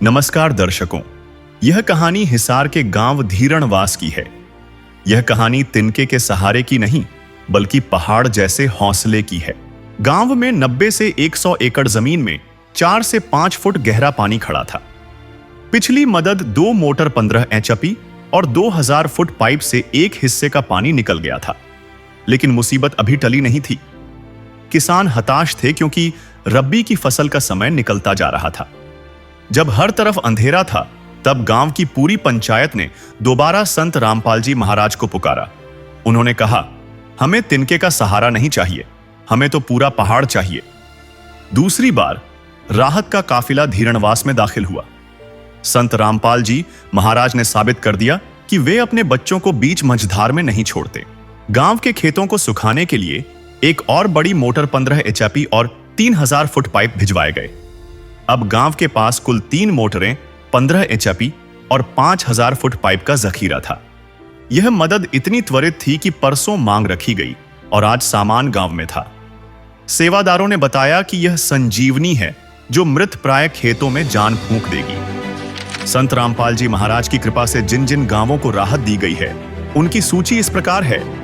नमस्कार दर्शकों, यह कहानी हिसार के गांव धीरणवास की है। यह कहानी तिनके के सहारे की नहीं, बल्कि पहाड़ जैसे हौसले की है। गांव में 90 से 100 एकड़ जमीन में 4 से 5 फुट गहरा पानी खड़ा था। पिछली मदद 2 मोटर 15 एचपी और 2000 फुट पाइप से एक हिस्से का पानी निकल गया था। लेकिन मुसीबत अभी टली नहीं थी। किसान हताश थे क्योंकि रब्बी की फसल का समय निकलता जा रहा था। जब हर तरफ अंधेरा था, तब गांव की पूरी पंचायत ने दोबारा संत रामपाल जी महाराज को पुकारा। उन्होंने कहा, हमें तिनके का सहारा नहीं चाहिए, हमें तो पूरा पहाड़ चाहिए। दूसरी बार राहत का काफिला धीरणवास में दाखिल हुआ। संत रामपाल जी महाराज ने साबित कर दिया कि वे अपने बच्चों को बीच मझधार में नहीं छोड़ते। गांव के खेतों को सुखाने के लिए एक और बड़ी मोटर 15 एचपी और 3000 फुट पाइप भिजवाए गए। अब गांव के पास कुल 3 मोटरें 15 एचपी और 5000 फुट पाइप का जखीरा था। यह मदद इतनी त्वरित थी कि परसों मांग रखी गई और आज सामान गांव में था। सेवादारों ने बताया कि यह संजीवनी है जो मृत प्राय खेतों में जान फूंक देगी। संत रामपाल जी महाराज की कृपा से जिन जिन गांवों को राहत दी गई है, उनकी सूची इस प्रकार है।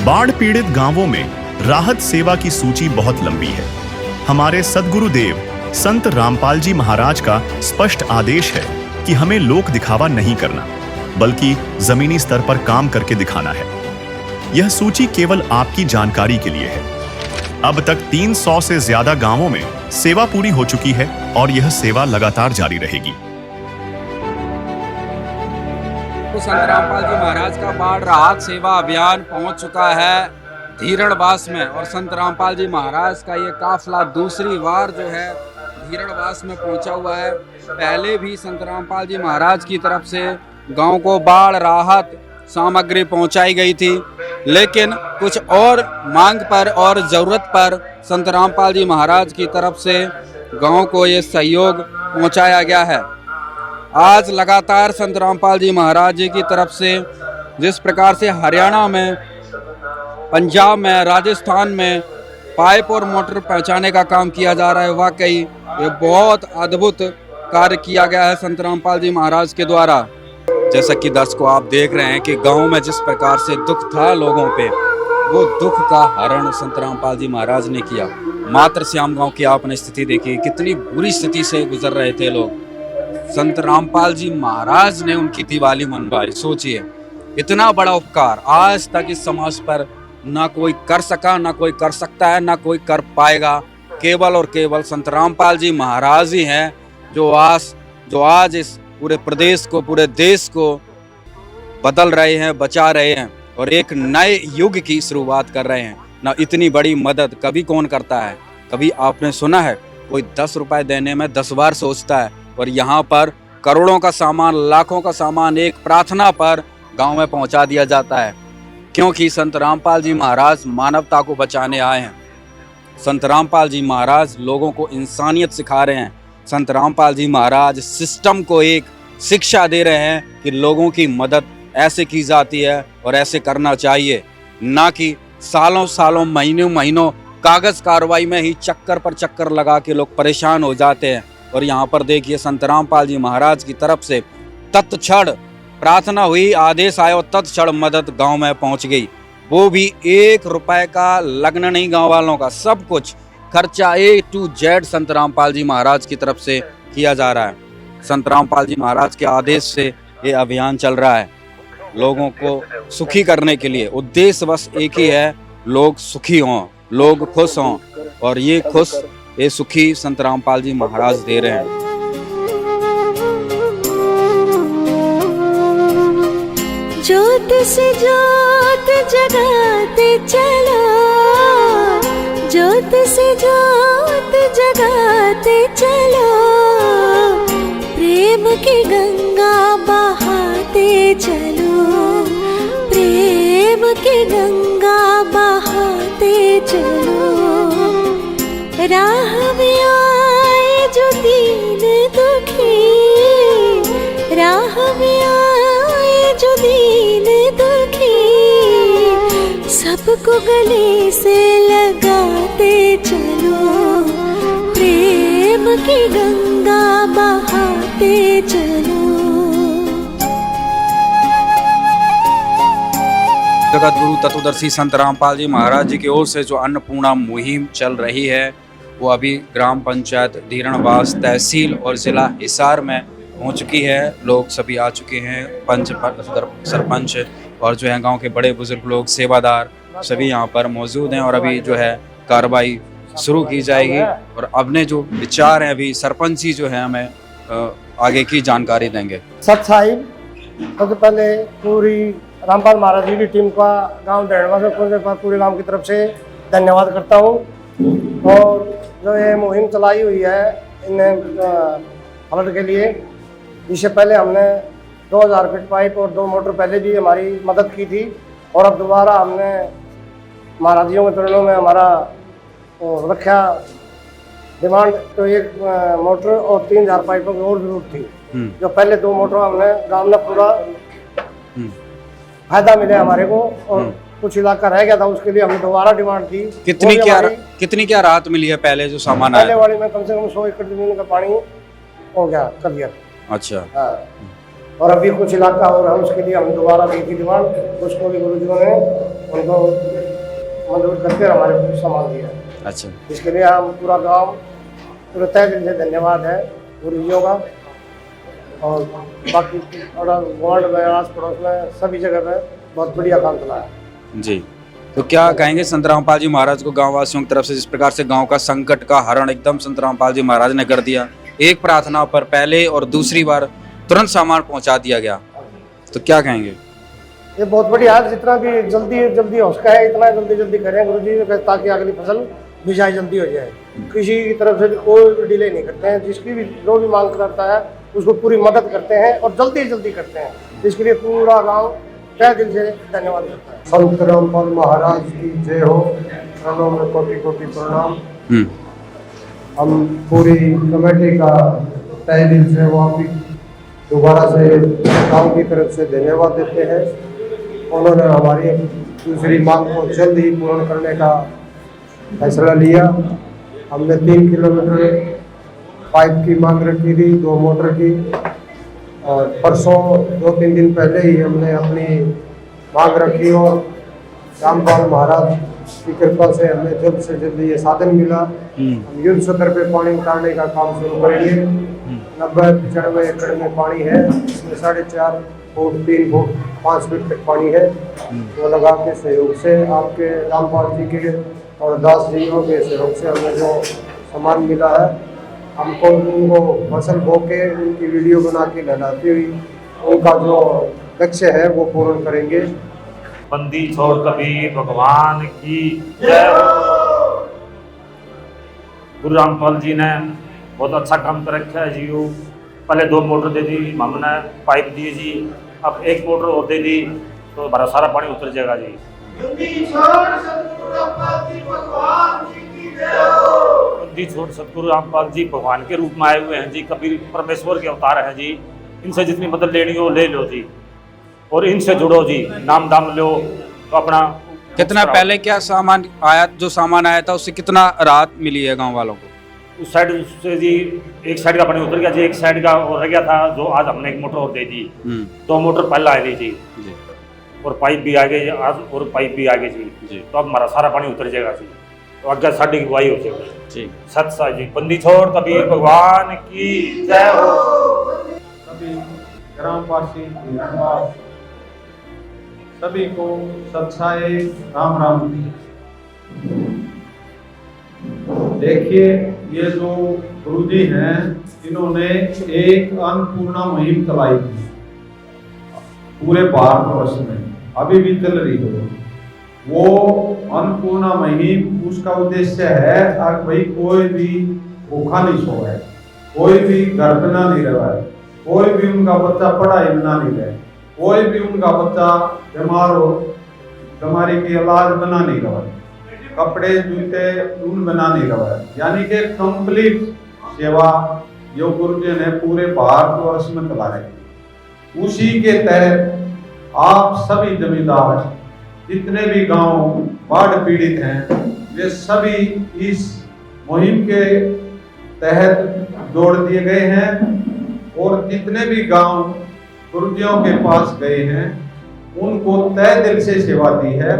बाढ़ पीड़ित गांवों में राहत सेवा की सूची बहुत लंबी है। हमारे सद्गुरुदेव संत रामपाल जी महाराज का स्पष्ट आदेश है कि हमें लोक दिखावा नहीं करना, बल्कि जमीनी स्तर पर काम करके दिखाना है। यह सूची केवल आपकी जानकारी के लिए है। अब तक 300 से ज्यादा गांवों में सेवा पूरी हो चुकी है और यह सेवा लगातार जारी रहेगी। संत रामपाल जी महाराज का बाढ़ राहत सेवा अभियान पहुंच चुका है धीरणवास में, और संत रामपाल जी महाराज का ये काफिला दूसरी बार जो है धीरणवास में पहुंचा हुआ है। पहले भी संत रामपाल जी महाराज की तरफ से गांव को बाढ़ राहत सामग्री पहुंचाई गई थी, लेकिन कुछ और मांग पर और ज़रूरत पर संत रामपाल जी महाराज की तरफ से गांव को ये सहयोग पहुंचाया गया है। आज लगातार संत रामपाल जी महाराज जी की तरफ से जिस प्रकार से हरियाणा में, पंजाब में, राजस्थान में पाइप और मोटर पहुंचाने का काम किया जा रहा है, वाकई ये बहुत अद्भुत कार्य किया गया है संत रामपाल जी महाराज के द्वारा। जैसा कि दर्शकों आप देख रहे हैं कि गांव में जिस प्रकार से दुख था लोगों पे, वो दुख का हरण संत रामपाल जी महाराज ने किया। मात्र श्याम गांव की आपने स्थिति देखी, कितनी बुरी स्थिति से गुजर रहे थे लोग। संत रामपाल जी महाराज ने उनकी दिवाली मनवाई। सोचिए, इतना बड़ा उपकार आज तक इस समाज पर ना कोई कर सका, ना कोई कर सकता है, ना कोई कर पाएगा। केवल और केवल संत रामपाल जी महाराज ही हैं जो आज इस पूरे प्रदेश को, पूरे देश को बदल रहे हैं, बचा रहे हैं और एक नए युग की शुरुआत कर रहे हैं। ना इतनी बड़ी मदद कभी कौन करता है? कभी आपने सुना है कोई 10 रुपए देने में 10 बार सोचता है? और यहाँ पर करोड़ों का सामान, लाखों का सामान एक प्रार्थना पर गांव में पहुंचा दिया जाता है, क्योंकि संत रामपाल जी महाराज मानवता को बचाने आए हैं। संत रामपाल जी महाराज लोगों को इंसानियत सिखा रहे हैं। संत रामपाल जी महाराज सिस्टम को एक शिक्षा दे रहे हैं कि लोगों की मदद ऐसे की जाती है और ऐसे करना चाहिए, ना कि सालों सालों, महीनों महीनों कागज कार्रवाई में ही चक्कर पर चक्कर लगा के लोग परेशान हो जाते हैं। और यहाँ पर देखिए संत रामपाल जी महाराज की तरफ से तत्क्षण प्रार्थना हुई, आदेश आया और तत्क्षण मदद गांव में पहुंच गई। वो भी 1 रुपए का लगना नहीं गांव वालों का, सब कुछ खर्चा A to Z संत रामपाल जी महाराज की तरफ से किया जा रहा है। संत रामपाल जी महाराज के आदेश से ये अभियान चल रहा है, लोगों को सुखी करने के लिए। उद्देश्य बस एक ही है, लोग सुखी हों, लोग खुश हों, और ये खुश ये सुखी संत रामपाल जी महाराज दे रहे हैं। ज्योत से ज्योत जगाते चलो, ज्योत से ज्योत जगाते चलो, प्रेम की गंगा बहाते चलो, प्रेम की गंगा बहाते चलो। राह में आए जो दीन दुखी, राह में आए जो दीन दुखी, सबको गले से लगाते चलो, प्रेम की गंगा बहाते चलो। जगत गुरु तत्वदर्शी संत रामपाल जी महाराज जी की ओर से जो अन्नपूर्णा मुहिम चल रही है, वो अभी ग्राम पंचायत धीरणवास, तहसील और जिला हिसार में हो चुकी है। लोग सभी आ चुके हैं, पंच सरपंच और जो है गांव के बड़े बुजुर्ग लोग, सेवादार सभी यहाँ पर मौजूद हैं। और अभी जो है कार्रवाई शुरू की जाएगी, और अपने जो विचार हैं अभी सरपंच जी जो है हमें आगे की जानकारी देंगे। सत साहिब, सबसे पहले पूरी रामपाल महाराज जी की टीम का गांव धीरणवास और पूरे गांव की तरफ से धन्यवाद करता हूं। और जो ये मुहिम चलाई हुई है इन्हें फ्लड के लिए, इससे पहले हमने 2000 फीट पाइप और 2 मोटर पहले भी हमारी मदद की थी, और अब दोबारा हमने महाराजियों के चरणों में हमारा रखा डिमांड, तो 1 मोटर और 3000 पाइपों की और जरूरत थी। जो पहले 2 मोटर हमने गांव में पूरा फायदा मिला हमारे को, और कुछ इलाका रह गया था, उसके लिए हमने दोबारा डिमांड की। कितनी क्या राहत मिली है पहले जो सामान आया? पहले वाली में कम से कम 100 एकड़ जमीन का पानी हो गया कर दिया। अच्छा। हाँ, और अभी कुछ इलाका और है, उसके लिए हमने दोबारा दी थी डिमांड, उसको भी गुरुजियों ने उनको मंजूर करके हमारे को सामान दिया। अच्छा। इसके लिए हम पूरा गाँव पूरे तहे दिल से धन्यवाद है गुरुजियों का, और बाकी वार्ड में आस पड़ोस में सभी जगह पे बहुत बढ़िया काम चला है जी। तो क्या कहेंगे संत रामपाल जी महाराज को गांव वासियों की तरफ से, जिस प्रकार से गांव का संकट का हरण एकदम संत रामपाल जी महाराज ने कर दिया, एक प्रार्थना पर पहले और दूसरी बार तुरंत सामान पहुंचा दिया गया, तो क्या कहेंगे? ये बहुत बढ़िया है। जितना भी जल्दी हो सका है इतना जल्दी करें गुरुजी, ताकि अगली फसल बिजाई जल्दी हो जाए। किसी की तरफ से कोई डिले नहीं करते हैं, जिसकी भी जो भी मांग करता है उसको पूरी मदद करते हैं और जल्दी करते हैं। इसके लिए पूरा गांव तहे दिल से धन्यवाद करता है। संत रामपाल महाराज की जय हो, प्रणव में कोटि प्रणाम। हम पूरी कमेटी का तहे दिल से वापिस दोबारा से गांव की तरफ से धन्यवाद देते हैं। उन्होंने हमारी दूसरी मांग को जल्द ही पूर्ण करने का फैसला लिया। हमने 3 किलोमीटर पाइप की मांग रखी थी, 2 मोटर की, और परसों 2-3 दिन पहले ही हमने अपनी मांग रखी, और रामपाल महाराज की कृपा से हमें जल्द से जल्द ये साधन मिला। हम युद्ध स्तर पे पानी उतारने का काम शुरू करेंगे। 90-95 एकड़ में पानी है, इसमें 4.5 फुट 3 फुट 5 फीट तक पानी है। वो लगा के सहयोग से, आपके रामपाल जी के और दास जियों के सहयोग से हमें जो सामान मिला है, हमको उनको फसल बो के उनकी वीडियो बना के लहराती हुई उनका जो लक्ष्य है वो पूर्ण करेंगे। बंदी छोड़ कबीर भगवान की जय हो। गुरु रामपाल जी ने बहुत अच्छा काम कर रखा है जी। पहले 2 मोटर दे दी, हमने पाइप दिए जी, अब 1 मोटर और दे दी तो हमारा सारा पानी उतर जाएगा जी। बंदी छोड़ सतगुरु रामपाल जी भगवान के रूप में आए हुए हैं जी, कबीर परमेश्वर के अवतार हैं जी। इनसे जितनी मदद लेनी हो ले लो जी, और इनसे जुड़ो जी, नाम दाम लो तो अपना। कितना पहले क्या सामान आया, जो सामान आया था उससे कितना राहत मिली है गांव वालों को? उस साइड से जी 1 साइड का पानी उतर गया जी, 1 साइड का और रह गया था, जो आज हमने 1 मोटर और दे दी। 2 मोटर पहले आई थी जी। और पाइप भी आगे और पाइप भी आगे जी जी तो अब हमारा सारा पानी उतर जाएगा जी तो आगे साड़ी की बुआई हो जाएगी ठीक सत सा जी बंदी छोड़ कबीर भगवान की जय हो। सभी ग्रामवासी धीरणवास सभी को सत्साए राम राम। देखिए ये जो गुरुजी हैं इन्होंने एक अन्नपूर्णा मुहिम चलाई थी पूरे भारतवर्ष में, अभी भी चल रही है वो अन्नपूर्णा मुहिम। उसका उद्देश्य है कि भाई कोई भी भूखा नहीं सोए, कोई भी घर बना नहीं रहा है, कोई भी उनका बच्चा पढ़ाई बना नहीं रहे, कोई भी उनका बच्चा बीमार हो बीमारी के इलाज बना नहीं रहा है, कपड़े जूते ऊन बना नहीं रहा है। यानी कि कंप्लीट सेवा जो गुरुजी ने पूरे भारतवर्ष में चला रही। उसी के तहत आप सभी जमींदार जितने भी गांव बाढ़ पीड़ित हैं वे सभी इस मुहिम के तहत जोड़ दिए गए हैं और जितने भी गांव गुरुजियों के पास गए हैं उनको तय दिल से सेवा दी है।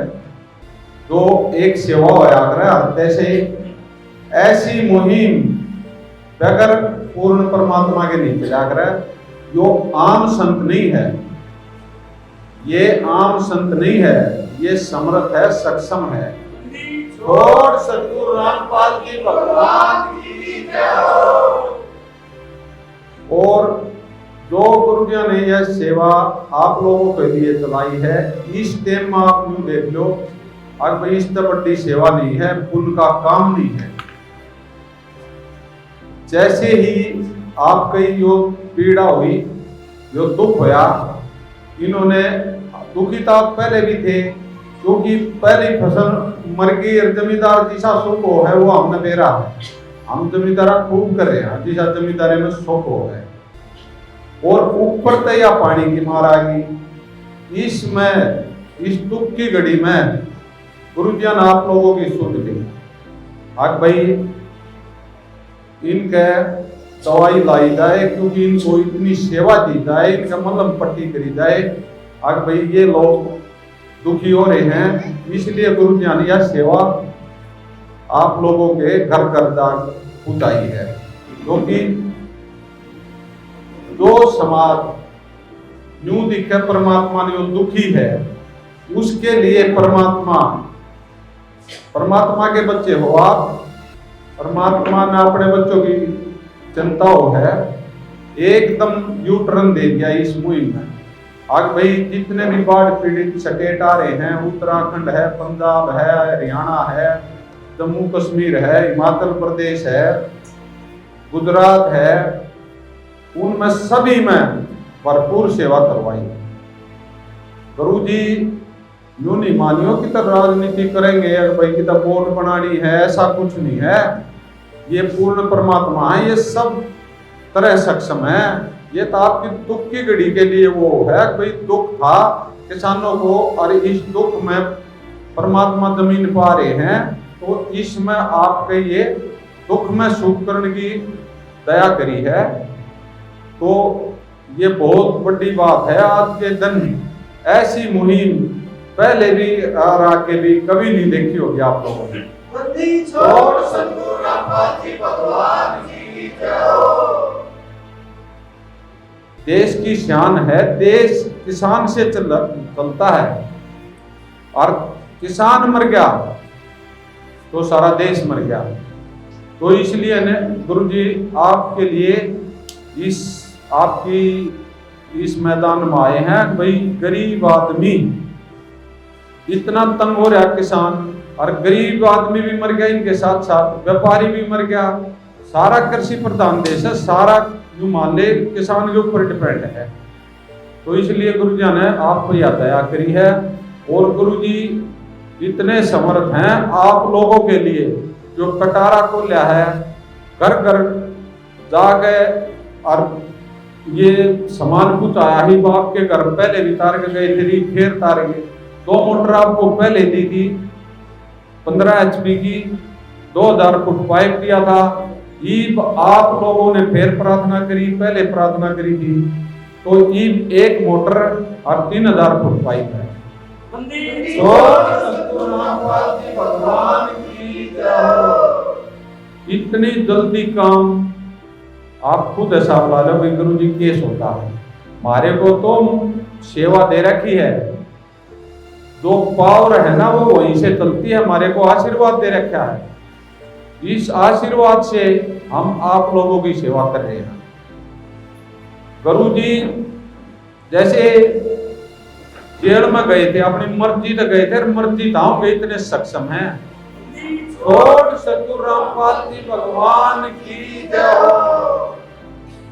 जो एक सेवा होया करे जैसे ऐसी मुहिम बगैर पूर्ण परमात्मा के नहीं चला करे। जो आम संत नहीं है, ये आम संत नहीं है, ये समर्थ है, सक्षम है। छोड़ सतगुरु रामपाल की भगवान की जय हो। और जो गुरुजियों ने यह सेवा आप लोगों के लिए चलाई है, इस टाइम में आप यूं देख लो और भाई इस बड़ी सेवा नहीं है, पुण्य का काम नहीं है। जैसे ही आपकी जो पीड़ा हुई, जो दुख होया, इन्होंने दुखी तो पहले भी थे क्योंकि पहली फसल मर गई और जमींदार जिसा सुख हो है वो हमने बेरा है, हम जमींदारा खूब कर रहे हैं जिसा जमींदारी में सुख हो है। और ऊपर तया पानी की मार आ गई। इस दुख की घड़ी में गुरुजियों ने आप लोगों की सुध दी। आज भाई इनके दवाई लाई जाए क्योंकि इनको इतनी सेवा दी जाए, इनका मलहम पट्टी करी जाए। आज भाई ये लोग दुखी हो रहे हैं, इसलिए गुरुजियों ने यह सेवा आप लोगों के घर घर तक पहुंचाई है। क्योंकि जो समाज यूं दिखे परमात्मा ने दुखी है, उसके लिए परमात्मा के बच्चे हो आप, परमात्मा ने अपने बच्चों की चिंता हो है, एकदम यू टर्न दे दिया इस मुहिम में। आज भाई जितने भी बाढ़ पीड़ित स्टेट आ रहे हैं, उत्तराखंड है, पंजाब है, हरियाणा है, जम्मू कश्मीर है, हिमाचल प्रदेश है, गुजरात है, उनमें सभी में भरपूर सेवा करवाई। गुरुजी यूं नहीं मानियो कि तो राजनीति करेंगे भाई की तो वोट बनानी है, ऐसा कुछ नहीं है। ये पूर्ण परमात्मा है, ये सब तरह सक्षम है। ये तो आपकी दुख की घड़ी के लिए वो है, कोई दुख था किसानों को और इस दुख में परमात्मा जमीन पा रहे हैं, तो इसमें आपके ये दुख में सुख करने की दया करी है। तो ये बहुत बड़ी बात है। आज के दिन ऐसी मुहिम पहले भी और आगे भी कभी नहीं देखी होगी आप लोगों ने। देश की शान है, देश किसान से चलता है, और किसान मर गया तो सारा देश मर गया। तो इसलिए ने गुरुजी आपके लिए आपकी इस मैदान में आए हैं। भाई गरीब आदमी इतना तंग हो रहा किसान, और गरीब आदमी भी मर गया, इनके साथ साथ व्यापारी भी मर गया। सारा कृषि प्रधान देश है, सारा जो मान ले किसान के ऊपर डिपेंड है। तो इसलिए गुरुजी ने आपको यह दया करी है। और गुरुजी इतने समर्थ हैं आप लोगों के लिए, जो कटारा को लिया है घर घर जाके, और ये सामान कुछ आया ही बाप के घर पहले भी तार के गए थे, फिर तार गए। 2 मोटर आपको पहले दी थी 15 HP की, 2000 फुट पाइप दिया था। ईब आप लोगों ने फिर प्रार्थना करी, पहले प्रार्थना करी थी, तो ईब 1 मोटर और 3000 फुट पाइप है। छोड़ सतगुरु रामपाल जी भगवान की जय हो। इतनी जल्दी काम आप खुद हिसाब ला लो भाई गुरु जी केस होता है। हमारे को तो सेवा दे रखी है, जो पावर है ना वो वहीं से चलती है। हमारे को आशीर्वाद दे रखा है, इस आशीर्वाद से हम आप लोगों की सेवा कर रहे हैं। गुरु जी जैसे जेल में गए थे, अपनी मर्जी से गए थे, मर्जी धाम गए, इतने सक्षम हैं। छोड़ सतगुरु रामपाल जी भगवान की जय हो।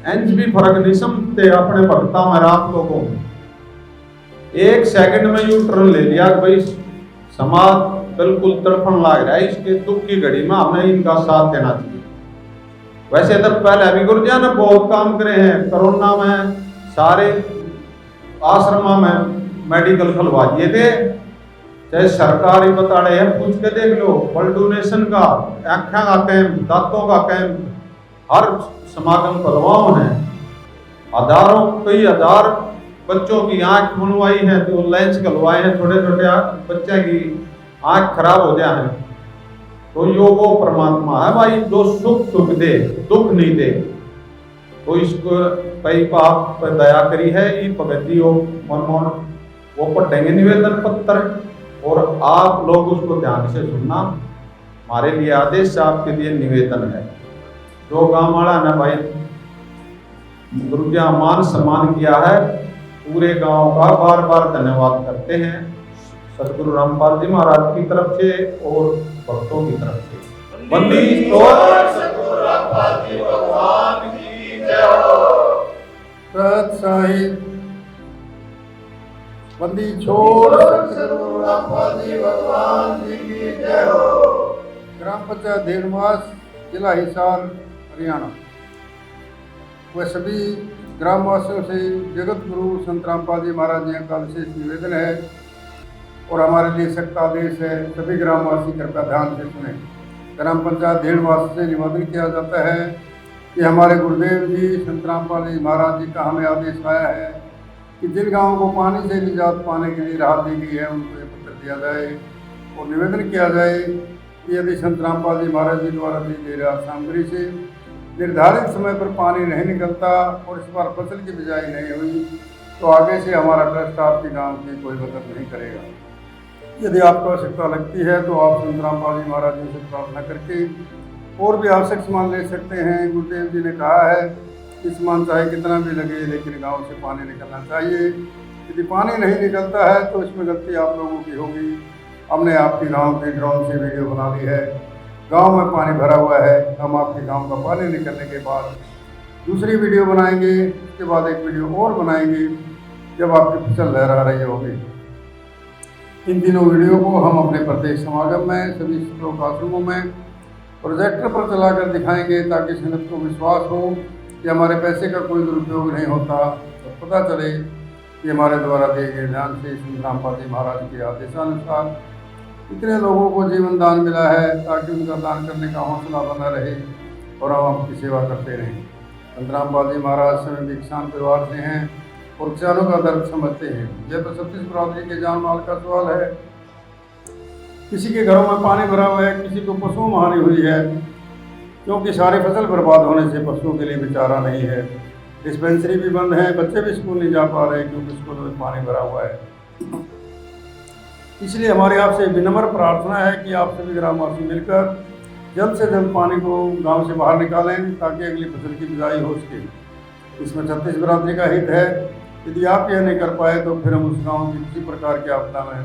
इंच भी फर्क नहीं समझते अपने भक्ता में रात लोगों में। 1 सेकंड में यू टर्न ले लिया कि भाई समाज बिल्कुल तड़फन लग रहा है, इसके दुख की घड़ी में हमें इनका साथ देना चाहिए। वैसे तो पहले अभी गुरु जी ने बहुत काम करे हैं। कोरोना में सारे आश्रम में मेडिकल खुलवा दिए थे, चाहे सरकारी बता रहे हैं, पूछ के देख लो। ब्लड डोनेशन का, आँखों का कैंप, दांतों का कैंप, हर समागम खुलवाओ है। हजारों कई हजार बच्चों की आंख बनवाई है, तो लेंस खुलवाए हैं। छोटे छोटे बच्चे की आंख खराब हो जाए हैं, तो यो वो परमात्मा है भाई जो सुख दे, दुख नहीं दे। तो इसको कई पाप पर दया करी है। ये पगती हो मनमोहन वो पढ़ेंगे निवेदन पत्र, और आप लोग उसको ध्यान से सुनना। हमारे लिए आदेश, आपके लिए निवेदन है। जो गांव वाला ना भाई गुरु जी मान सम्मान किया है, पूरे गांव का बार बार धन्यवाद करते हैं सतगुरु रामपाल जी महाराज की तरफ से और भक्तों की तरफ से। बंदी छोड़ सतगुरु रामपाल जी भगवान की जय हो। सत्साहिब बंदी छोड़ सतगुरु रामपाल जी भगवान जी की जय हो। ग्राम पंचायत धेनुवास, जिला हिसार, हरियाणा। वह सभी ग्रामवासियों से जगत गुरु संत रामपाल जी महाराज जी का विशेष निवेदन है और हमारे लिए सख्त आदेश है। सभी ग्रामवासी कृपया ध्यान से सुने। ग्राम पंचायत धेनुवास से निवेदन किया जाता है कि हमारे गुरुदेव जी संत रामपाल जी महाराज जी का हमें आदेश आया है कि जिन गाँवों को पानी से निजात पाने के लिए राहत दी गई है, उनको ये पत्र दिया जाए और निवेदन किया जाए कि यदि संत रामपाल जी महाराज जी द्वारा दी गई राहत सामग्री से निर्धारित समय पर पानी नहीं निकलता और इस बार फसल की बिजाई नहीं हुई, तो आगे से हमारा ट्रस्ट आपके गांव की कोई मदद नहीं करेगा। यदि आपको आवश्यकता लगती है तो आप संत रामपाल जी महाराज जी से प्रार्थना करके और भी आवश्यक सामान ले सकते हैं। गुरुदेव जी ने कहा है कि सामान चाहे कितना भी लगे, लेकिन गांव से पानी निकलना चाहिए। यदि पानी नहीं निकलता है तो इसमें गलती आप लोगों की होगी। हमने आपके गांव की ड्रोन से वीडियो बना ली है, गांव में पानी भरा हुआ है। हम आपके गांव का पानी निकलने के बाद दूसरी वीडियो बनाएंगे, उसके बाद एक वीडियो और बनाएंगे जब आपकी फसल लहरा रही होगी। इन तीनों वीडियो को हम अपने प्रत्येक समागम में, सभी श्लोक आश्रमों में प्रोजेक्टर पर चलाकर दिखाएंगे ताकि संगत को विश्वास हो कि हमारे पैसे का कोई दुरुपयोग नहीं होता, तो पता चले कि हमारे द्वारा दिए गए ध्यान से संत रामपाल जी महाराज के आदेशानुसार इतने लोगों को जीवन दान मिला है, ताकि उनका दान करने का हौसला बना रहे और हम आपकी सेवा करते रहें। संत रामपाल जी महाराज स्वयं भी किसान परिवार से हैं और किसानों का दर्द समझते हैं। यह तो छत्तीस बरादरी के जान माल का सवाल है। किसी के घरों में पानी भरा हुआ है, किसी को पशुओं में हानि हुई है, क्योंकि सारी फसल बर्बाद होने से पशुओं के लिए बेचारा नहीं है। डिस्पेंसरी भी बंद है, बच्चे भी स्कूल नहीं जा पा रहे क्योंकि स्कूल में पानी भरा हुआ है। इसलिए हमारी आपसे विनम्र प्रार्थना है कि आप सभी ग्रामवासी मिलकर जल्द से जल्द पानी को गांव से बाहर निकालें ताकि अगली फसल की बिजाई हो सके। इसमें छत्तीस बरादरी का हित है। यदि आप यह नहीं कर पाए तो फिर हम उस गांव की किसी प्रकार की आपदा में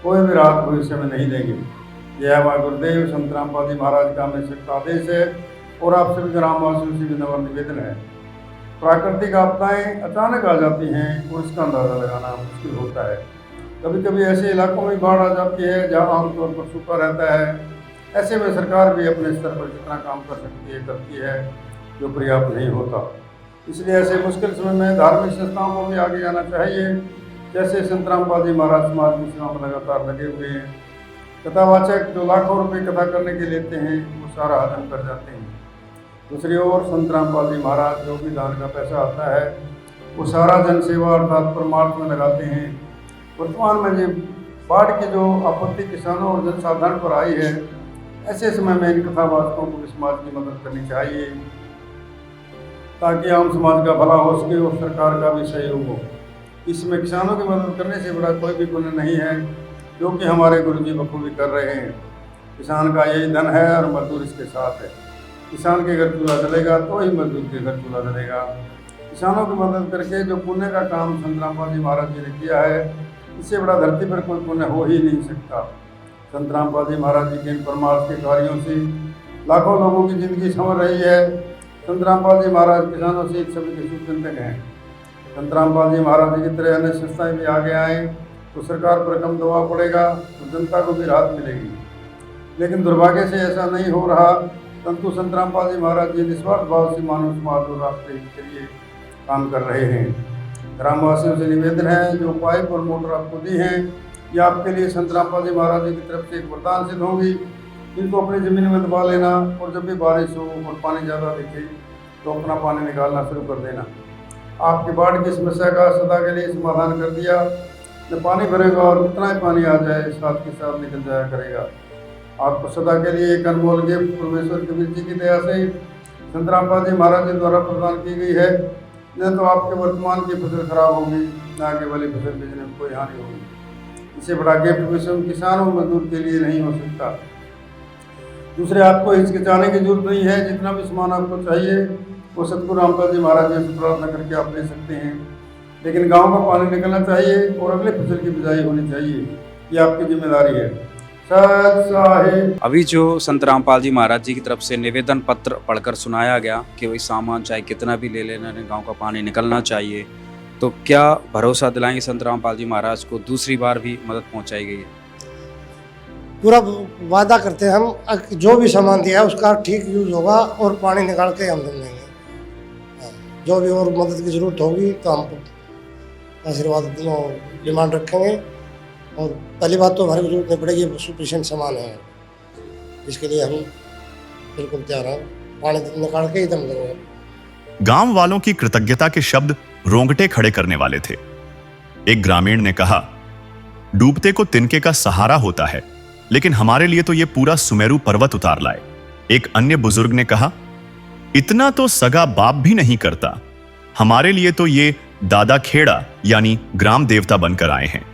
कोई भी राहत भविष्य में नहीं देंगे। यह हमारे गुरुदेव संत रामपाल जी महाराज का हमें सख्त आदेश है और आप सभी ग्रामवासियों से विनम्र निवेदन है। प्राकृतिक आपदाएं अचानक आ जाती हैं और इसका अंदाज़ा लगाना मुश्किल होता है। कभी कभी ऐसे इलाकों में बाढ़ आ जाती है जहां आमतौर पर सूखा रहता है। ऐसे में सरकार भी अपने स्तर पर जितना काम कर सकती है करती है, जो पर्याप्त नहीं होता। इसलिए ऐसे मुश्किल समय में धार्मिक संस्थाओं को भी आगे आना चाहिए। जैसे संत रामपाल जी महाराज समाज की सेवा में लगातार लगे हुए हैं। कथावाचक जो लाखों रुपए कथा करने के लेते हैं वो सारा हजम कर जाते हैं। दूसरी ओर संत रामपाल जी महाराज जो भी दान का पैसा आता है वो सारा जनसेवा अर्थात परमार्थ में लगाते हैं। वर्तमान में जो बाढ़ की जो आपत्ति किसानों और जनसाधारण पर आई है, ऐसे समय में इन कथावाचकों को भी समाज की मदद करनी चाहिए ताकि आम समाज का भला हो सके और सरकार का भी सहयोग हो। इसमें किसानों की मदद करने से बड़ा कोई भी पुण्य नहीं है, जो कि हमारे गुरुजी बखूबी कर रहे हैं। किसान का यही धन है और मजदूर इसके साथ है। किसान के घर चूल्हा जलेगा तो ही मजदूर के घर चूल्हा जलेगा। किसानों की मदद करके जो पुण्य का काम संत रामपाल जी महाराज जी ने किया है, इससे बड़ा धरती पर कोई पुण्य हो ही नहीं सकता। संत रामपाल जी महाराज जी के इन परमार्थ के कार्यों से लाखों लोगों की जिंदगी संवर रही है। संत रामपाल जी महाराज किसानों से सभी के शुभचिंतक हैं। संत रामपाल जी महाराज जी की तरह अन्य संस्थाएं भी आगे आएँ तो सरकार पर कम दबाव पड़ेगा, तो जनता को भी राहत मिलेगी। लेकिन दुर्भाग्य से ऐसा नहीं हो रहा। परंतु संत रामपाल जी महाराज जी निस्वार्थ भाव से मानव समाज और राष्ट्र हित के लिए काम कर रहे हैं। ग्रामवासियों से निवेदन है, जो पाइप और मोटर आपको दी हैं, ये आपके लिए संत रामपाल जी महाराज जी की तरफ से एक वरदान सिद्ध होंगी। इनको अपनी ज़मीन में दबा लेना और जब भी बारिश हो और पानी ज़्यादा दिखे तो अपना पानी निकालना शुरू कर देना। आपकी बाढ़ की समस्या का सदा के लिए समाधान कर दिया। न पानी भरेगा और कितना ही पानी आ जाए साथ के साथ निकल जाया करेगा। आपको सदा के लिए एक अनमोल गिफ्ट परमेश्वर कबीर जी की दया से संत रामपाल जी महाराज जी द्वारा प्रदान की गई है। न तो आपके वर्तमान की फसल खराब होगी, न आगे वाली फसल बेचने में कोई हानि होगी। इससे बड़ा गिफ्ट विषम किसान और मजदूर के लिए नहीं हो सकता। दूसरे, आपको हिचकिचाने की जरूरत नहीं है। जितना भी सामान आपको चाहिए वो सतगुरु रामपाल जी महाराज जी से प्रार्थना करके आप ले सकते हैं। लेकिन गांव का पानी निकलना चाहिए और अगले फसल की बिजाई होनी चाहिए, ये आपकी जिम्मेदारी है। सत साहिब। अभी जो संत रामपाल जी महाराज जी की तरफ से निवेदन पत्र पढ़कर सुनाया गया कि वही सामान चाहे कितना भी ले लेना, गांव का पानी निकलना चाहिए, तो क्या भरोसा दिलाएंगे संत रामपाल जी महाराज को दूसरी बार भी मदद पहुंचाई गई है? पूरा वादा करते हैं हम, जो भी सामान दिया है उसका ठीक यूज होगा और पानी निकाल के हम दे देंगे। जो भी और मदद की ज़रूरत होगी तो हम आशीर्वाद डिमांड रखेंगे। और पहली बात तो हमारे को जरूरत नहीं पड़ेगी, सफिशिएंट सामान है, इसके लिए हम बिल्कुल तैयार हैं। पानी निकाल के ही दम देंगे। गांव वालों की कृतज्ञता के शब्द रोंगटे खड़े करने वाले थे। एक ग्रामीण ने कहा, डूबते को तिनके का सहारा होता है, लेकिन हमारे लिए तो ये पूरा सुमेरु पर्वत उतार लाए। एक अन्य बुजुर्ग ने कहा, इतना तो सगा बाप भी नहीं करता, हमारे लिए तो ये दादा खेड़ा यानी ग्राम देवता बनकर आए हैं।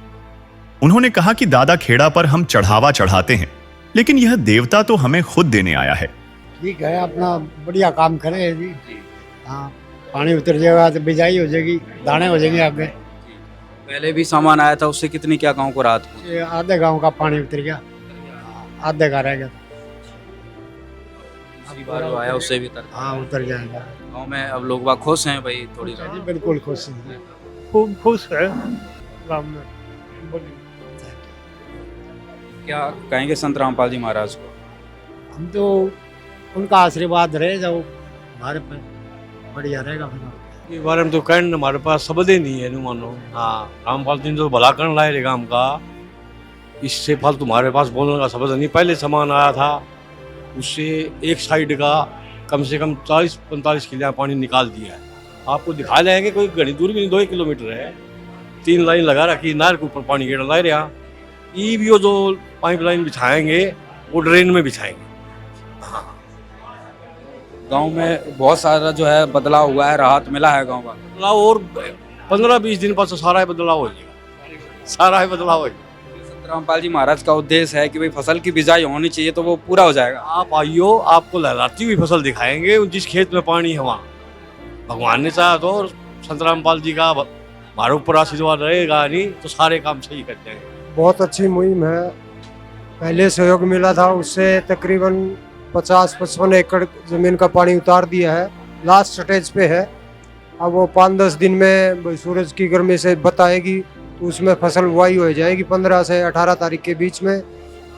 उन्होंने कहा कि दादा खेड़ा पर हम चढ़ावा चढ़ाते हैं, लेकिन यह देवता तो हमें खुद देने आया है। ठीक है, अपना बढ़िया काम करे जी। हाँ, पानी उतर जाएगा तो बिजाई हो जाएगी, दाने हो जाएंगे आगे। पहले भी सामान आया था, उससे कितनी क्या गांव को राहत हुई? आधे गांव का पानी उतर गया, आधे का रह गया। इसी बार जो आया उससे भी हाँ, उतर जाएगा। गांव में अब लोग बाग खुश हैं भाई? थोड़ी जी बिल्कुल खुश हैं, खूब खुश है गाँव में। क्या कहेंगे संत रामपाल जी महाराज को? हम तो उनका आशीर्वाद रहे जो हमारे पर बढ़िया रहेगा। के बारे में तो कहने हमारे पास शब्द ही नहीं है, नु मानो। हाँ, रामपाल जी तो भला करने लाए रे गांव का, इससे फल तुम्हारे पास बोलने का शब्द नहीं। पहले सामान आया था, उससे एक साइड का कम से कम 40-45 किलो पानी निकाल दिया है। आपको दिखा जाएंगे, कोई घनी दूर भी नहीं, 2 किलोमीटर है। 3 लाइन लगा रखी, नहर के ऊपर पानी गिर रहा है। यहाँ ये भी जो पाइपलाइन बिछाएंगे वो ड्रेन में बिछाएंगे। गांव में बहुत सारा जो है बदलाव हुआ है, राहत मिला है गांव का बदलाव, और 15-20 दिन बाद तो सारा ही बदलाव हो जाएगा, सारा ही बदलाव हो जाएगा। संत रामपाल जी महाराज का उद्देश्य है कि भाई फसल की बिजाई होनी चाहिए, तो वो पूरा हो जाएगा। आप आइयो, आपको लहराती हुई फसल दिखाएंगे। जिस खेत में पानी है वहाँ भगवान ने चाहा तो संत रामपाल जी का हमारे ऊपर आशीर्वाद रहेगा, नहीं तो सारे काम सही कर जाएंगे। बहुत अच्छी मुहिम है। पहले सहयोग मिला था, उससे तकरीबन 50-55 एकड़ ज़मीन का पानी उतार दिया है, लास्ट स्टेज पे है। अब वो 5-10 दिन में सूरज की गर्मी से बताएगी तो उसमें फसल बुआई हो जाएगी 15 से 18 तारीख के बीच में।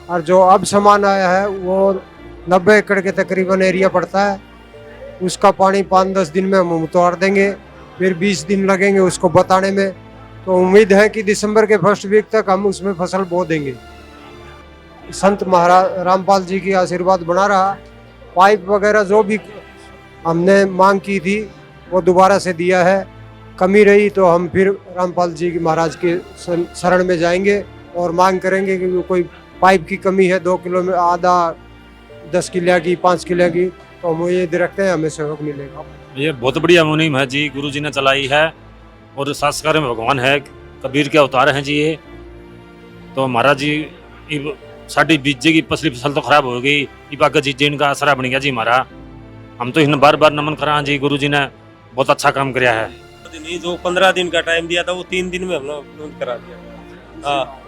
और जो अब सामान आया है वो 90 एकड़ के तकरीबन एरिया पड़ता है, उसका पानी 5-10 दिन में हम उतार देंगे। फिर 20 दिन लगेंगे उसको बताने में, तो उम्मीद है कि दिसंबर के फर्स्ट वीक तक हम उसमें फसल बो देंगे। संत महाराज रामपाल जी की आशीर्वाद बना रहा। पाइप वगैरह जो भी हमने मांग की थी वो दोबारा से दिया है। कमी रही तो हम फिर रामपाल जी की महाराज के शरण में जाएंगे और मांग करेंगे कि कोई पाइप की कमी है 2 किलो में आधा 10 किलो की 5 किलो की, तो हम ये रखते हैं, हमें सहयोग मिलेगा। ये बहुत बढ़िया मुहिम है जी, गुरु जी ने चलाई है और संस्कार में भगवान है, कबीर के अवतार हैं जी ये। तो महाराज जी साड़ी बीजे की पसली फसल तो खराब हो गई, इबाका जी जिनका असरा बन गया जी हमारा। हम तो इन बार बार नमन करा जी, गुरु जी ने बहुत अच्छा काम किया है। जो 15 दिन का टाइम दिया था वो 3 दिन में हमने करा दिया। हाँ,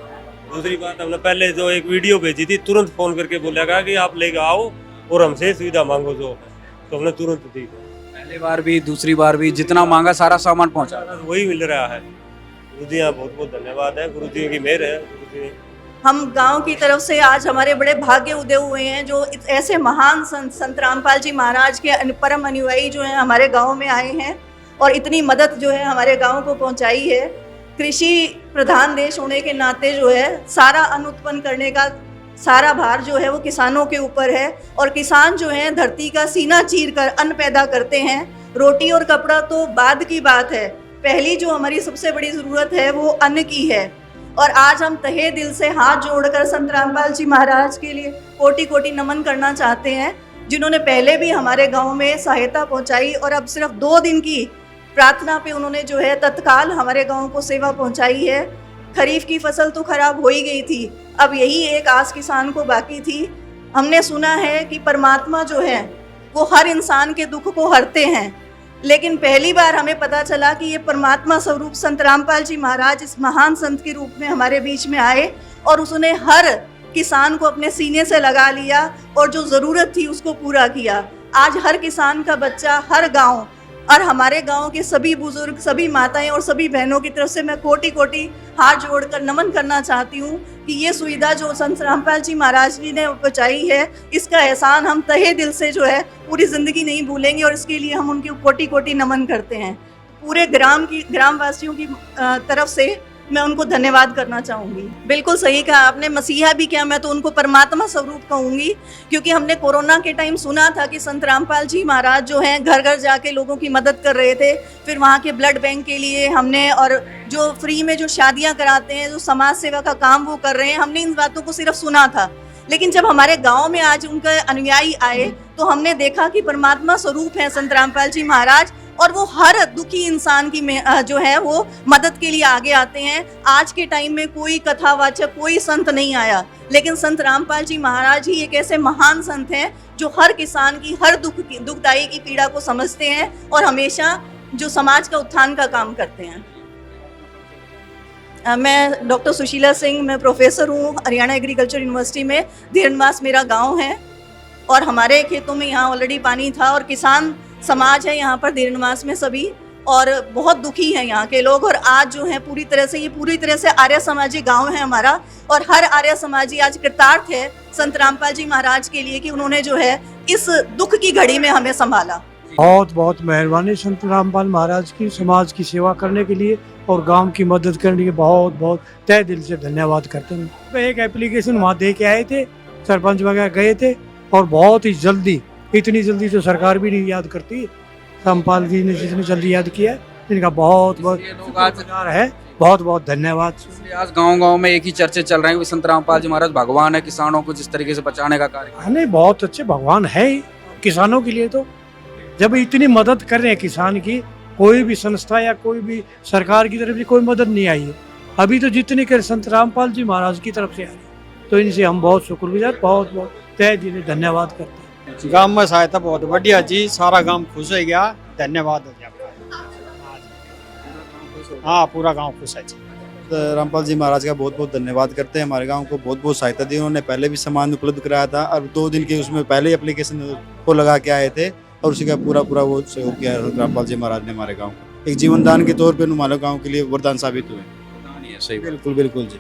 दूसरी बात हमने पहले जो एक वीडियो भेजी थी, तुरंत फोन करके बोलेगा कि आप लेके आओ और हमसे सुविधा मांगो, जो तो हमने तुरंत दी। पहली बार भी दूसरी बार भी जितना मांगा सारा सामान पहुंचा। वही मिल रहा है। गुरु जी यहाँ बहुत बहुत धन्यवाद है, गुरु जी की मेहर है। गुरु जी हम गांव की तरफ से आज हमारे बड़े भाग्य उदय हुए हैं, जो ऐसे महान संत रामपाल जी महाराज के परम अनुयायी जो हैं हमारे गांव में आए हैं और इतनी मदद जो है हमारे गांव को पहुंचाई है। कृषि प्रधान देश होने के नाते जो है सारा अन्न उत्पन्न करने का सारा भार जो है वो किसानों के ऊपर है, और किसान जो है धरती का सीना चीर कर अन्न पैदा करते हैं। रोटी और कपड़ा तो बाद की बात है, पहली जो हमारी सबसे बड़ी ज़रूरत है वो अन्न की है। और आज हम तहे दिल से हाथ जोड़कर संत रामपाल जी महाराज के लिए कोटि कोटि नमन करना चाहते हैं, जिन्होंने पहले भी हमारे गांव में सहायता पहुंचाई और अब सिर्फ 2 दिन की प्रार्थना पे उन्होंने जो है तत्काल हमारे गांव को सेवा पहुंचाई है। खरीफ की फसल तो खराब हो ही गई थी, अब यही एक आस किसान को बाकी थी। हमने सुना है कि परमात्मा जो है वो हर इंसान के दुख को हरते हैं, लेकिन पहली बार हमें पता चला कि ये परमात्मा स्वरूप संत रामपाल जी महाराज इस महान संत के रूप में हमारे बीच में आए और उसने हर किसान को अपने सीने से लगा लिया और जो ज़रूरत थी उसको पूरा किया। आज हर किसान का बच्चा, हर गांव और हमारे गांव के सभी बुजुर्ग, सभी माताएं और सभी बहनों की तरफ से मैं कोटि कोटि हाथ जोड़कर नमन करना चाहती हूँ कि ये सुविधा जो संत रामपाल जी महाराज जी ने पहुँचाई है, इसका एहसान हम तहे दिल से जो है पूरी ज़िंदगी नहीं भूलेंगे और इसके लिए हम उनके कोटि कोटि नमन करते हैं। पूरे ग्रामवासियों की तरफ से मैं उनको धन्यवाद करना चाहूँगी। बिल्कुल सही कहा आपने, मसीहा भी क्या, मैं तो उनको परमात्मा स्वरूप कहूँगी, क्योंकि हमने कोरोना के टाइम सुना था कि संत रामपाल जी महाराज जो हैं घर घर जाके लोगों की मदद कर रहे थे। फिर वहाँ के ब्लड बैंक के लिए हमने, और जो फ्री में जो शादियाँ कराते हैं, जो समाज सेवा का काम वो कर रहे हैं, हमने इन बातों को सिर्फ सुना था। लेकिन जब हमारे गाँव में आज उनके अनुयायी आए तो हमने देखा कि परमात्मा स्वरूप हैं संत रामपाल जी महाराज, और वो हर दुखी इंसान की जो है वो मदद के लिए आगे आते हैं। आज के टाइम में कोई कथावाचक, कोई संत नहीं आया, लेकिन संत रामपाल जी महाराज ही एक ऐसे महान संत हैं जो हर किसान की, हर दुखदाई की पीड़ा को समझते हैं और हमेशा जो समाज का उत्थान का काम करते हैं। मैं डॉक्टर सुशीला सिंह, मैं प्रोफेसर हूँ हरियाणा एग्रीकल्चर यूनिवर्सिटी में। धीरनवास मेरा गाँव है और हमारे खेतों में यहाँ ऑलरेडी पानी था और किसान समाज है यहाँ पर धीरनवास में सभी, और बहुत दुखी हैं यहाँ के लोग। और आज जो है पूरी तरह से आर्य समाजी गांव है हमारा, और हर आर्य समाजी आज कृतार्थ है संत रामपाल जी महाराज के लिए कि उन्होंने जो है इस दुख की घड़ी में हमें संभाला। बहुत बहुत मेहरबानी संत रामपाल महाराज की, समाज की सेवा करने के लिए और गांव की मदद करने के लिए बहुत बहुत तहे दिल से धन्यवाद करते हैं। एक एप्लीकेशन वहाँ दे के आए थे, सरपंच वगैरह गए थे, और बहुत ही जल्दी, इतनी जल्दी तो सरकार भी नहीं याद करती, रामपाल जी ने जितनी जल्दी याद किया है, इनका बहुत बहुत शुक्रगुजार है। बहुत बहुत धन्यवाद। आज गांव-गांव में एक ही चर्चे चल रहे हैं कि संत रामपाल जी महाराज भगवान है, किसानों को जिस तरीके से बचाने का कार्य। नहीं, बहुत अच्छे भगवान है ही किसानों के लिए। तो जब इतनी मदद कर रहे हैं किसान की, कोई भी संस्था या कोई भी सरकार की तरफ से कोई मदद नहीं आई है अभी, तो जितनी कर संत रामपाल जी महाराज की तरफ से आई, तो इनसे हम बहुत शुक्रगुजार, बहुत बहुत तहे दिल से धन्यवाद करते हैं। गांव में सहायता बहुत बढ़िया जी, सारा गांव खुश हो गया। धन्यवाद है आपका। हाँ, पूरा गांव खुश है जी। रामपाल जी महाराज का बहुत बहुत धन्यवाद करते हैं। हमारे गांव को बहुत बहुत सहायता दी उन्होंने। पहले भी सामान उपलब्ध कराया था और 2 दिन के उसमें पहले एप्लीकेशन को लगा के आए थे और उसी का पूरा वो सहयोग किया रामपाल जी महाराज ने हमारे गाँव को। एक जीवन दान के तौर पर हमारे गाँव के लिए वरदान साबित हुए। बिल्कुल बिल्कुल जी।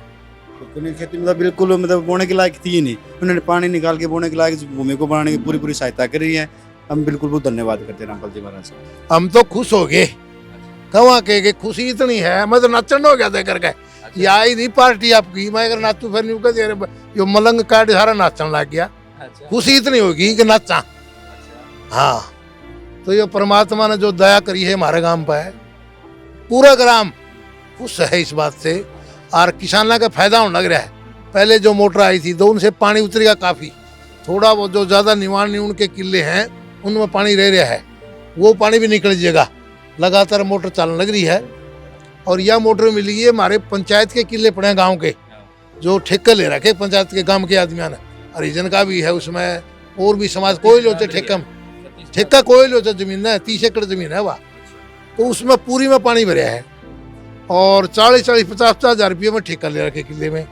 खेती मतलब बिल्कुल मतलब बोने के लायक थी ही नहीं, उन्होंने पानी निकाल के बोने के लायक भूमि को बनाने की पूरी सहायता करी है। हम बिल्कुल बहुत धन्यवाद करते हैं रामपाल जी महाराज। हम तो खुश हो गए, कहाँ के खुशी इतनी है, मैं तो नचन हो गया देख के। या नहीं पार्टी आपकी, मैं अगर नाचू फिर नहीं कहते जो मलंग काट सारा नाचन लग गया। खुशी इतनी होगी कि नाचा। हाँ, तो ये परमात्मा ने जो दया करी है हमारे गांव पर, पूरा ग्राम खुश है इस बात से। और किसानों का फायदा होने लग रहा है। पहले जो मोटर आई थी तो उनसे पानी उतरेगा काफ़ी, थोड़ा वो जो ज़्यादा निवान निवन के किले हैं उनमें पानी रह रहा है, वो पानी भी निकल जाएगा। लगातार मोटर चलने लग रही है। और यह मोटर मिली है हमारे पंचायत के किले पड़े गांव के, जो ठेका ले रखे पंचायत के गांव के आदमियों ने, हरिजन का भी है उसमें, और भी समाज कोई लोचे ठेका कोई लोचे जमीन है, 30 एकड़ जमीन है वह, तो उसमें पूरी में पानी भरा है। और 40-50 हज़ार रुपये में ठेका ले रखे किले में।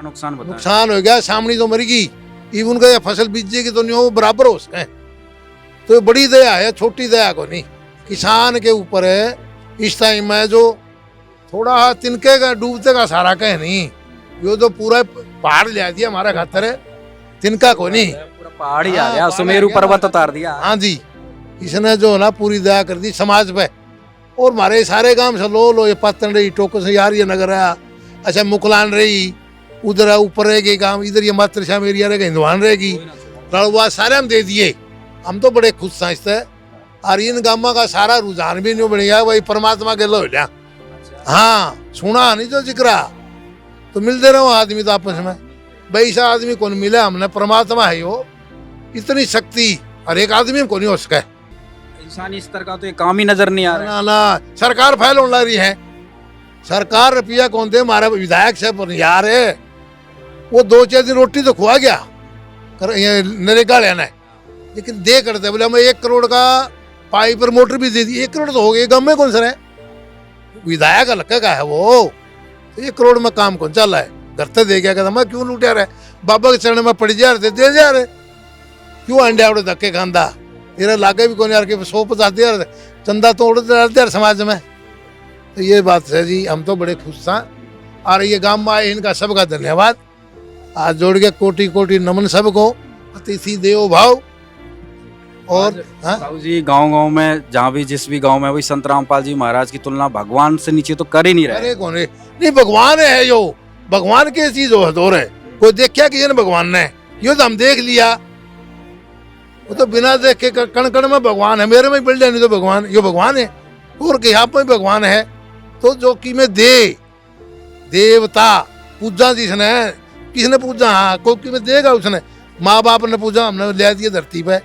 नुकसान हो गया, सामने तो मरी गई, इवन का फसल बीजेगी तो नहीं हो बराबर हो सके। तो बड़ी दया है, छोटी दया को नहीं, किसान के ऊपर है। इस टाइम में जो थोड़ा तिनके का डूबते का सारा कह नहीं, यो तो पूरा पहाड़ ले दिया हमारा खातर है, तिनका को नहीं, पूरा पहाड़ ही आ गया, सुमेरु पर्वत उतार दिया। हाँ जी, इसने जो ना पूरी दया कर दी समाज पे। और हमारे सारे गांव से लो ये पत्तन रही, टोको से यार ये नगर है, अच्छा मुकलान रही, उधर ऊपर रहेगी गांव, इधर ये मातृश्याम एरिया रहेगा, हिंदुआन रहेगी, रड़वा सारे हम दे दिए। हम तो बड़े खुश हैं इससे। और इन गाँव का सारा रुझान भी नहीं बढ़िया, वही परमात्मा के लो लिया। हाँ, सुना नहीं जो जिक्रा तो मिलते रहो आदमी तो आपस में, वैसा आदमी कौन मिले, हमने परमात्मा है वो, इतनी शक्ति हर एक आदमी को नहीं हो सके। इंसानी स्तर का तो ये काम ही नजर नहीं आ रहा। ना सरकार फैल होने लग रही है, सरकार रुपया कौन दे, हमारे विधायक से पर यार है, वो 2-4 दिन रोटी तो खुआ गया नरेगा लेना, लेकिन दे करते बोले हमें 1 करोड़ का पाइप पर मोटर भी दे दी। 1 करोड़ तो हो गए, गाँव में कौन सा है, विधायक हल्का का है वो, तो 1 करोड़ में काम कौन चल रहा है, घर तो दे गया, कहता मैं क्यों लूटा रहे, बाबा के चरण में पड़ जा रहे दे जा रहे, क्यों अंडे आवड़े धक्के खांदा, तेरा लागे भी कौन यार के 150 दे रहे, चंदा तोड़ दे समाज में। तो ये बात है जी, हम तो बड़े खुश था। और ये गांव में आए इनका सबका धन्यवाद, आज जोड़ के कोटि कोटि नमन सबको, अतिथि देवो भाव। और साहू जी गांव में जहाँ भी जिस भी गांव में वही संत रामपाल जी महाराज की तुलना भगवान से नीचे तो कर ही नहीं रहे। अरे कौन है, नहीं भगवान है यो, भगवान की चीज हो रहे, कोई देखा किसी ने भगवान ने, यो तो हम देख लिया, वो तो बिना देख के कण कण में भगवान है, मेरे में बिल्डे नहीं तो भगवान, यो भगवान है, और के यहाँ पे भगवान है। तो जो कि में देवता पूजा जिसने, किसने पूजा, हाँ कोई में देगा उसने, माँ बाप ने पूजा, हमने ले दिया धरती पे,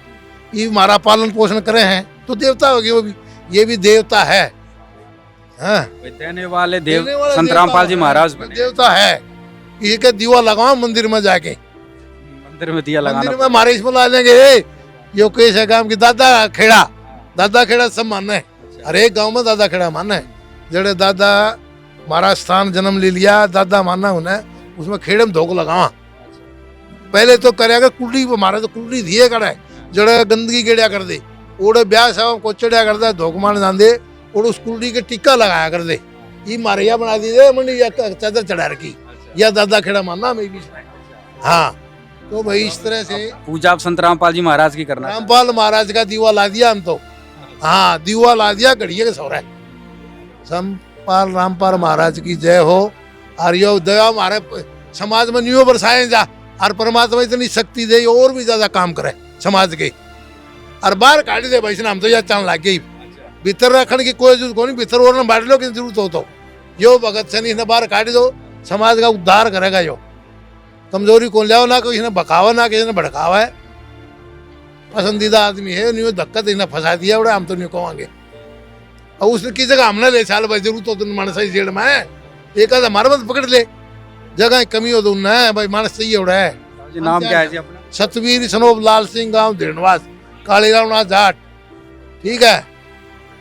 ये हमारा पालन पोषण करे हैं तो देवता हो गए वो भी, ये भी देवता है। हाँ, देने वाले संत रामपाल जी महाराज देवता है। ये के दीवा लगाओ मंदिर में जाके, मंदिर में दिया लगाना, मंदिर में हमारे इसमें ला लेंगे। यो कैसे गांव की दादा खेड़ा सब मानना है, हर एक गाँव में दादा खेड़ा मानना है। जड़े दादा हमारा स्थान जन्म ले लिया, दादा मानना उन्हें, उसमें खेड़े में धोख लगावा। पहले तो करेगा कुल्ली, हमारा तो कुल्ली दिए करे, जड़े गंदगी गेड़िया कर दे, ओड़े ब्याह साहब को चढ़िया कर दे, धोख मान जान दे, और उस कुल्ली के टिक्का लगाया कर दे, ये मारे या बना दी दे मंडी या चादर चढ़ा रखी, या दादा खेड़ा मानना मैं भी। हाँ, तो भाई इस तरह से पूजा आप संत रामपाल जी महाराज की करना, रामपाल महाराज का दीवा ला दिया हम तो। हाँ, दीवा ला दिया, घड़िया के सौरा संपाल रामपाल महाराज की जय हो। और यो दया हमारे समाज में न्यू बरसाए जा, और परमात्मा इतनी शक्ति दे और भी ज्यादा काम करे समाज के, और बाहर काट दे भाई हम तो यह चाल लाग गई, भीतर रखने की कोई जरूरत नहीं, भीतर और बांट लो की जरूरत हो तो यो भगत से नहीं बाहर काट दो, समाज का उद्धार करेगा। यो कमजोरी को लिया ना, किसी ने बकावा ना किसी ने भड़कावा है, पसंदीदा आदमी है, नहीं धक्का इन्हें फंसा दिया बड़ा, हम तो नहीं कहेंगे। और उसने की जगह हमने ले चाल भाई जरूरत हो तो मानस ही जेड़ में है, एक आधा हमारे मत पकड़ ले, जगह कमी हो तो उन्हें भाई मानस सही हो रहा है। नाम क्या है जी अपना? सतवीर सनोब लाल सिंह, गांव धीरणवास, कालीरामनाथ जाट, ठीक है।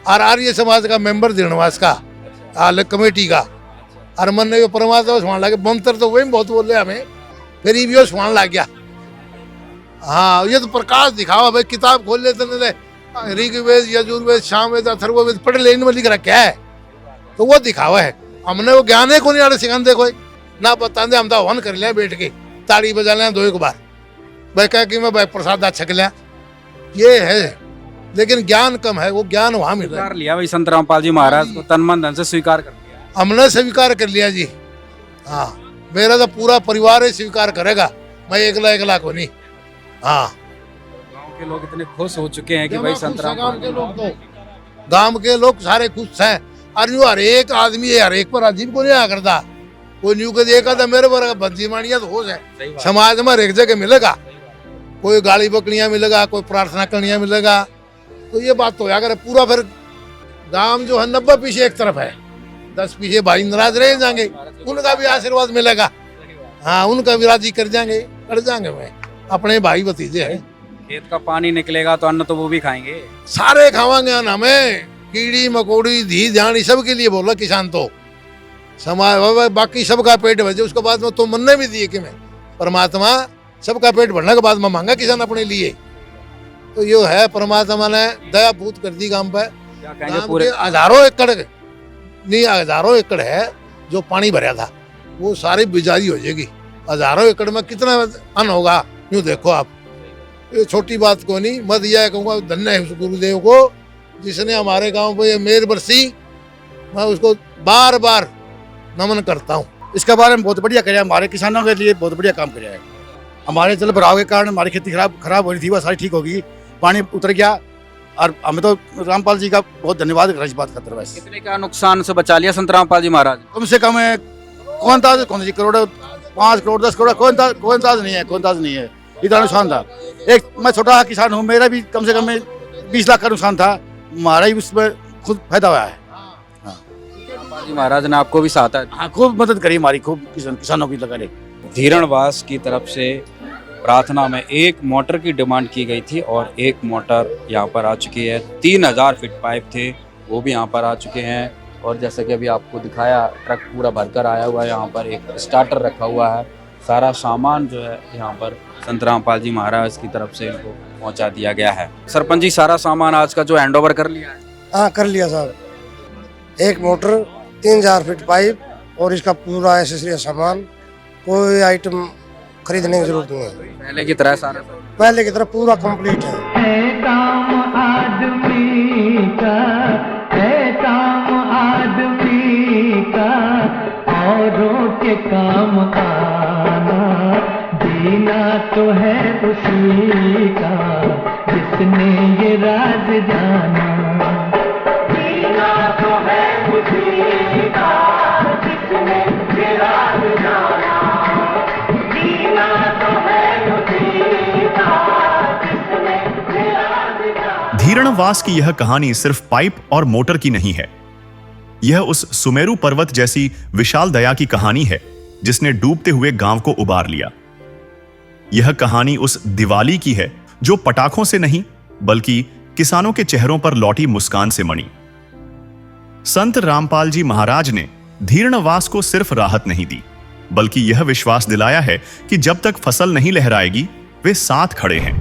और आर्य समाज का मेंबर धीरणवास का, आल कमेटी का। और मन ने परमात्मा सुन लगे, मंत्र तो वही बहुत बोले हमें, फिर ये भी सुन लग गया। हाँ, ये तो प्रकाश दिखावा भाई, किताब खोल लेते नहीं, ऋग्वेद यजुर्वेद सामवेद अथर्ववेद पढ़ ले, इनमें लिख रखा है, तो वो दिखावा है। हमने वो ज्ञान है को नहीं आ रहा सिखाते कोई ना, बताते हम तो हवन कर लिया बैठ के, ताड़ी बजा लिया 2 एक बार, भाई कह कि मैं भाई प्रसाद छक लिया, ये है। लेकिन ज्ञान कम है, वो ज्ञान वहाँ मिल रहा है। लिया भाई संत रामपाल जी महाराज को तन मन धन से स्वीकार कर लिया, हमने स्वीकार कर लिया जी। हाँ, मेरा तो पूरा परिवार ही स्वीकार करेगा, मैं एकला को नहीं। हाँ, गांव के लोग इतने खुश हो चुके हैं कि भाई संत रामपाल के लोग तो, गांव के लोग सारे खुश हैं। और हर एक आदमी हर एक पर अजीब को नहीं आ करता, कोई न्यू के देखा था मेरे पर बंदी मानिया तो हो जाए समाज में एक जगह मिलेगा, कोई गाली बकड़ियां मिलेगा, कोई प्रार्थना करनिया मिलेगा, तो ये बात तो होया करे पूरा। फिर गांव जो है 90 पीछे एक तरफ है, 10 पीछे भाई नाराज रह जाएंगे, उनका भी आशीर्वाद मिलेगा, हाँ उनका भी राजी कर जाएंगे मैं, अपने भाई भतीजे हैं। खेत का पानी निकलेगा तो अन्न तो वो भी खाएंगे, सारे खावांगे अन्न, हमें कीड़ी मकोड़ी धी ध्यान सबके लिए बोला किसान तो समाज, बाकी सबका पेट भरे उसके बाद में तो मन ने भी दिए कि मैं परमात्मा सबका पेट भरने के बाद में मांगा किसान अपने लिए, तो ये है परमात्मा ने दया भूत कर दी गांव पे। गांव के हजारों एकड़ नहीं, हजारों एकड़ है जो पानी भरा था वो सारी बिजारी हो जाएगी। हजारों एकड़ में कितना अन्न होगा यूँ देखो आप, ये छोटी बात को नहीं। मत यह कहूँगा धन्य है उस गुरुदेव को जिसने हमारे गांव पे ये मेहर बरसी, मैं उसको बार बार नमन करता हूँ। इसके बारे में बहुत बढ़िया करे, हमारे किसानों के लिए बहुत बढ़िया काम किया है। हमारे जल भराव के कारण हमारी खेती खराब हो रही थी, वो सारी ठीक होगी, पानी उतर गया, और हमें तो रामपाल जी का बहुत धन्यवाद इस बात का तरफ। कितने का नुकसान से बचा लिया संत रामपाल जी महाराज? कम से कम कौन सी करोड़, 5 करोड़ 10 करोड़, कौन ताज नहीं है, इतना नुकसान था। एक मैं छोटा किसान हूँ, मेरा भी कम से कम 20 लाख का नुकसान था, हमारा ही उसमें खुद फायदा हुआ है। रामपाल जी महाराज ने आपको भी साथ है? हाँ, खूब मदद करी हमारी, खूब किसानों की लगा रहे। धीरणवास की तरफ से प्रार्थना में 1 मोटर की डिमांड की गई थी और 1 मोटर यहाँ पर आ चुकी है। 3000 फीट पाइप थे वो भी यहाँ पर आ चुके हैं, और जैसे कि अभी आपको दिखाया ट्रक पूरा भरकर आया हुआ है। यहाँ पर एक स्टार्टर रखा हुआ है, सारा सामान जो है यहाँ पर संत रामपाल जी महाराज की तरफ से इनको पहुँचा दिया गया है। सरपंच जी, सारा सामान आज का जो हैंडओवर कर लिया है? हाँ कर लिया साहब, 1 मोटर, 3000 फीट पाइप और इसका पूरा एसेसरी सामान, कोई आइटम खरीदने की जरूरत नहीं है। पहले की तरह सारा पहले की तरह पूरा कंप्लीट है। काम आदमी का है, काम आदमी का औरों के काम आना, जीना तो है उसी का जिसने ये राज जाना, जीना तो है उसी का जिसने ये राज जाना, जीना तो है उसी का जिसने ये राज जाना। धीरणवास की यह कहानी सिर्फ पाइप और मोटर की नहीं है, यह उस सुमेरु पर्वत जैसी विशाल दया की कहानी है जिसने डूबते हुए गांव को उबार लिया। यह कहानी उस दिवाली की है जो पटाखों से नहीं बल्कि किसानों के चेहरों पर लौटी मुस्कान से मणी। संत रामपाल जी महाराज ने धीरणवास को सिर्फ राहत नहीं दी बल्कि यह विश्वास दिलाया है कि जब तक फसल नहीं लहराएगी वे साथ खड़े हैं।